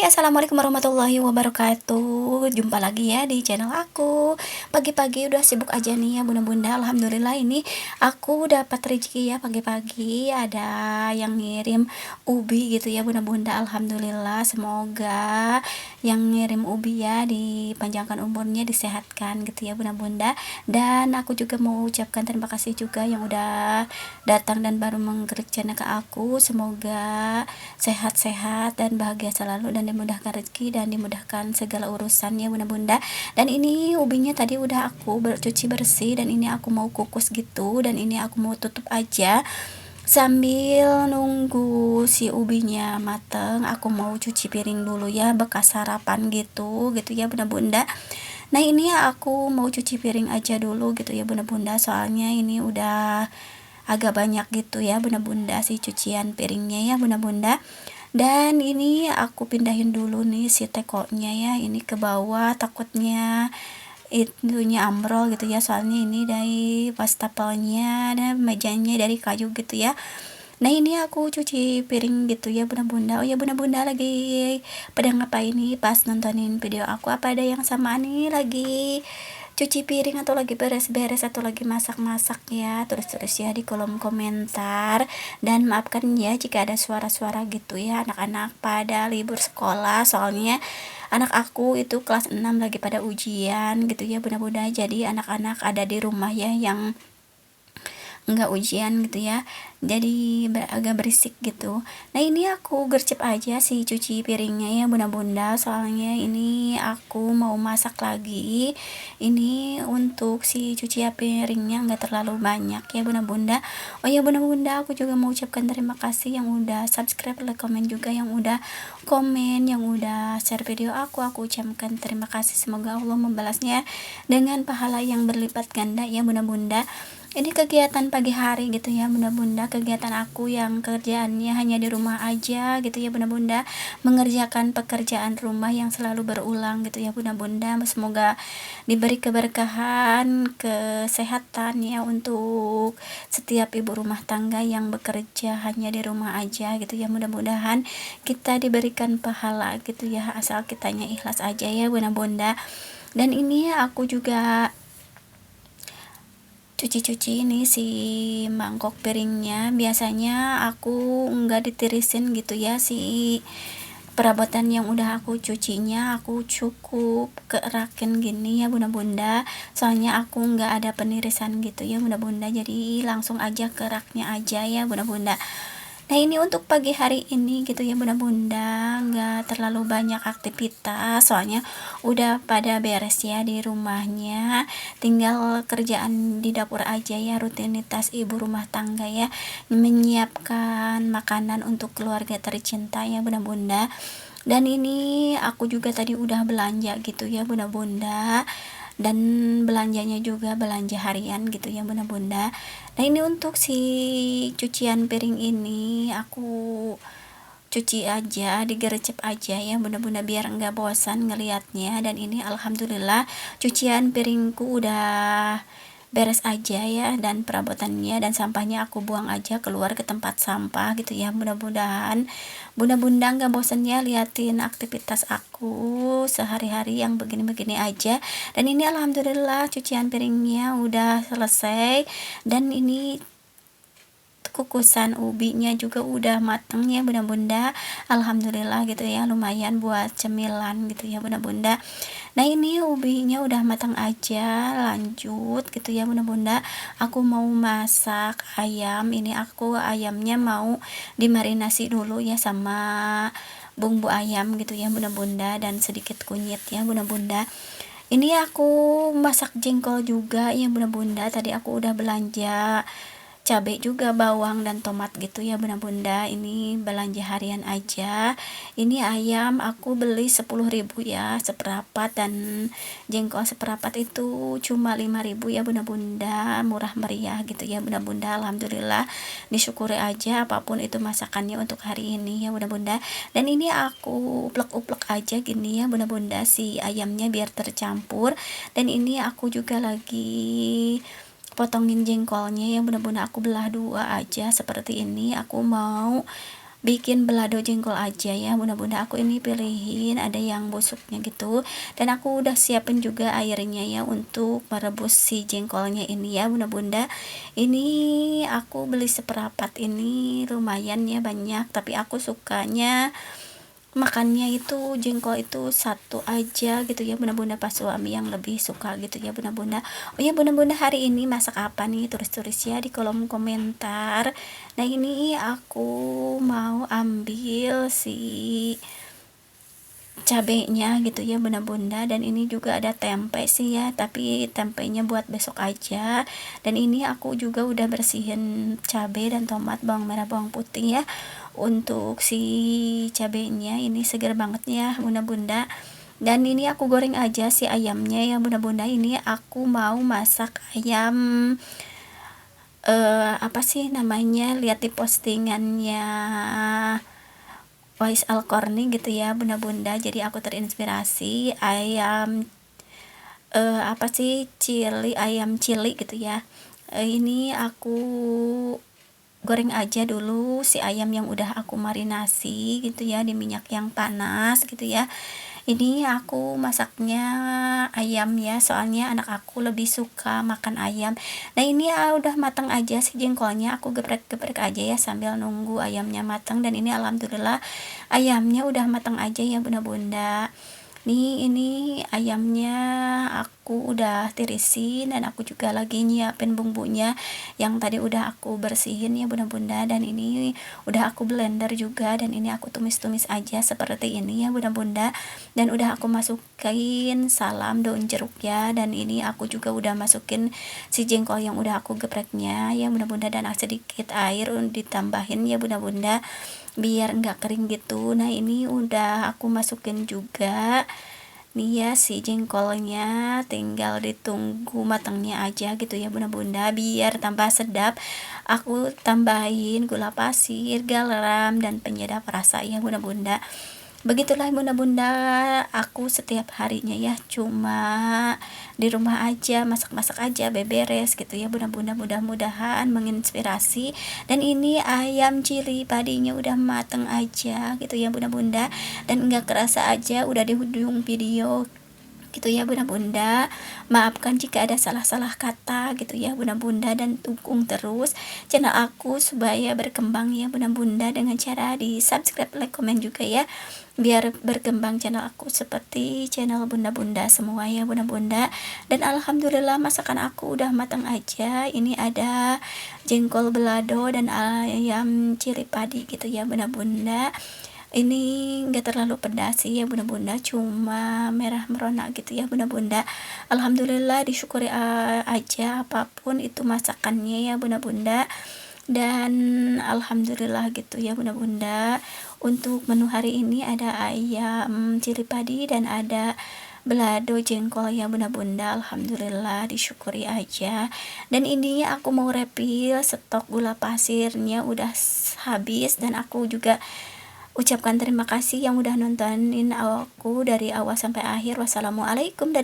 Assalamualaikum warahmatullahi wabarakatuh. Jumpa lagi ya di channel aku. Pagi-pagi udah sibuk aja nih ya bunda-bunda. Alhamdulillah ini aku dapat rezeki ya pagi-pagi. Ada yang ngirim ubi gitu ya bunda-bunda. Alhamdulillah, semoga yang ngirim ubi ya dipanjangkan umurnya, disehatkan gitu ya bunda-bunda. Dan aku juga mau ucapkan terima kasih juga yang udah datang dan baru menggercana ke aku. Semoga sehat-sehat dan bahagia selalu dan dimudahkan rezeki dan dimudahkan segala urusannya bunda-bunda. Dan ini ubinya tadi udah aku cuci bersih dan ini aku mau kukus gitu, dan ini aku mau tutup aja sambil nunggu si ubinya mateng. Aku mau cuci piring dulu ya, bekas sarapan gitu ya bunda-bunda. Nah ini aku mau cuci piring aja dulu gitu ya bunda-bunda, soalnya ini udah agak banyak gitu ya bunda-bunda si cucian piringnya ya bunda-bunda. Dan ini aku pindahin dulu nih si tekonya ya, ini ke bawah, takutnya itunya ambrol gitu ya, soalnya ini dari wastafelnya dan mejanya dari kayu gitu ya. Nah ini aku cuci piring gitu ya bunda-bunda. Oh ya bunda-bunda lagi pada ngapain nih pas nontonin video aku? Apa ada yang sama nih lagi cuci piring atau lagi beres-beres atau lagi masak-masak ya? Tulis-tulis ya di kolom komentar. Dan maafkan ya jika ada suara-suara gitu ya, anak-anak pada libur sekolah, soalnya anak aku itu kelas 6 lagi pada ujian gitu ya bunda-bunda. Jadi anak-anak ada di rumah ya yang enggak ujian gitu ya, jadi agak berisik gitu. Nah ini aku gercep aja si cuci piringnya ya bunda-bunda, soalnya ini aku mau masak lagi. Ini untuk si cuci piringnya enggak terlalu banyak ya bunda-bunda. Oh ya bunda-bunda, aku juga mau ucapkan terima kasih yang udah subscribe, like, komen juga yang udah komen, yang udah share video aku ucapkan terima kasih. Semoga Allah membalasnya dengan pahala yang berlipat ganda ya bunda-bunda. Ini kegiatan pagi hari gitu ya bunda-bunda, kegiatan aku yang kerjaannya hanya di rumah aja gitu ya bunda-bunda, mengerjakan pekerjaan rumah yang selalu berulang gitu ya bunda-bunda. Semoga diberi keberkahan, kesehatan ya untuk setiap ibu rumah tangga yang bekerja hanya di rumah aja gitu ya. Mudah-mudahan kita diberikan pahala gitu ya, asal kitanya ikhlas aja ya bunda-bunda. Dan ini aku juga cuci-cuci ini si mangkok piringnya. Biasanya aku enggak ditirisin gitu ya si perabotan yang udah aku cucinya, aku cukup kerakin gini ya bunda-bunda, soalnya aku enggak ada penirisan gitu ya bunda-bunda, jadi langsung aja keraknya aja ya bunda-bunda. Nah ini untuk pagi hari ini gitu ya bunda-bunda, nggak terlalu banyak aktivitas soalnya udah pada beres ya di rumahnya, tinggal kerjaan di dapur aja ya, rutinitas ibu rumah tangga ya, menyiapkan makanan untuk keluarga tercinta ya bunda-bunda. Dan ini aku juga tadi udah belanja gitu ya bunda-bunda, dan belanjanya juga belanja harian gitu ya bunda-bunda. Nah ini untuk si cucian piring ini aku cuci aja, digercep aja ya bunda-bunda biar enggak bosan ngelihatnya. Dan ini alhamdulillah cucian piringku udah beres aja ya, dan perabotannya dan sampahnya aku buang aja keluar ke tempat sampah gitu ya. Mudah-mudahan bunda-bunda nggak bosan ya liatin aktivitas aku sehari-hari yang begini-begini aja. Dan ini alhamdulillah cucian piringnya udah selesai, dan ini kukusan ubinya juga udah mateng ya bunda-bunda. Alhamdulillah gitu ya, lumayan buat cemilan gitu ya bunda-bunda. Nah ini ubinya udah matang aja, lanjut gitu ya bunda-bunda, aku mau masak ayam. Ini aku ayamnya mau dimarinasi dulu ya sama bumbu ayam gitu ya bunda-bunda, dan sedikit kunyit ya bunda-bunda. Ini aku masak jengkol juga ya bunda-bunda, tadi aku udah belanja cabai juga, bawang dan tomat gitu ya bunda-bunda. Ini belanja harian aja. Ini ayam aku beli 10.000 ya seperapat, dan jengkol seperapat itu cuma 5.000 ya bunda-bunda, murah meriah gitu ya bunda-bunda. Alhamdulillah, disyukuri aja apapun itu masakannya untuk hari ini ya bunda-bunda. Dan ini aku uplek-uplek aja gini ya bunda-bunda si ayamnya biar tercampur. Dan ini aku juga lagi potongin jengkolnya ya bunda-bunda, aku belah dua aja seperti ini. Aku mau bikin belado jengkol aja ya bunda-bunda. Aku ini pilihin ada yang busuknya gitu, dan aku udah siapin juga airnya ya untuk merebus si jengkolnya ini ya bunda-bunda. Ini aku beli seperapat, ini lumayan ya banyak, tapi aku sukanya makannya itu jengkol itu satu aja gitu ya bunda-bunda, pas suami yang lebih suka gitu ya bunda-bunda. Oh ya bunda-bunda, hari ini masak apa nih, tulis-tulis ya di kolom komentar. Nah ini aku mau ambil si cabenya gitu ya bunda-bunda, dan ini juga ada tempe sih ya, tapi tempenya buat besok aja. Dan ini aku juga udah bersihin cabe dan tomat, bawang merah, bawang putih ya. Untuk si cabenya ini segar banget ya bunda-bunda. Dan ini aku goreng aja si ayamnya ya bunda-bunda. Ini aku mau masak ayam apa sih namanya, lihat di postingannya Wais Alkorni gitu ya bunda-bunda. Jadi aku terinspirasi ayam apa sih, ayam cili gitu ya. Ini aku goreng aja dulu si ayam yang udah aku marinasi gitu ya di minyak yang panas gitu ya. Ini aku masaknya ayam ya, soalnya anak aku lebih suka makan ayam. Nah ini udah matang aja si jengkolnya, aku geprek-geprek aja ya sambil nunggu ayamnya matang. Dan ini alhamdulillah ayamnya udah matang aja ya bunda-bunda. Nih ini ayamnya aku udah tirisin, dan aku juga lagi nyiapin bumbunya yang tadi udah aku bersihin ya bunda-bunda. Dan ini udah aku blender juga, dan ini aku tumis-tumis aja seperti ini ya bunda-bunda. Dan udah aku masukin salam daun jeruk ya, dan ini aku juga udah masukin si jengkol yang udah aku gepreknya ya bunda-bunda, dan sedikit air ditambahin ya bunda-bunda biar enggak kering gitu. Nah ini udah aku masukin juga nih ya si jengkolnya, tinggal ditunggu matangnya aja gitu ya bunda-bunda. Biar tambah sedap aku tambahin gula pasir, garam, dan penyedap rasa ya bunda-bunda. Begitulah bunda-bunda, aku setiap harinya ya cuma di rumah aja, masak-masak aja, beberes gitu ya bunda-bunda. Mudah-mudahan menginspirasi. Dan ini ayam cili padinya udah mateng aja gitu ya bunda-bunda, dan enggak kerasa aja udah di ujung video gitu ya bunda-bunda. Maafkan jika ada salah-salah kata gitu ya bunda-bunda, dan dukung terus channel aku supaya berkembang ya bunda-bunda, dengan cara di subscribe, like, komen juga ya, biar berkembang channel aku seperti channel bunda-bunda semua ya bunda-bunda. Dan alhamdulillah masakan aku udah matang aja. Ini ada jengkol belado dan ayam cili padi gitu ya bunda-bunda. Ini enggak terlalu pedas sih ya bunda-bunda, cuma merah merona gitu ya bunda-bunda. Alhamdulillah, disyukuri aja apapun itu masakannya ya bunda-bunda. Dan alhamdulillah gitu ya bunda-bunda. Untuk menu hari ini ada ayam cili padi dan ada belado jengkol ya bunda-bunda. Alhamdulillah, disyukuri aja. Dan ini aku mau refill, stok gula pasirnya udah habis, dan aku juga ucapkan terima kasih yang udah nontonin aku dari awal sampai akhir. Wassalamualaikum, dadah.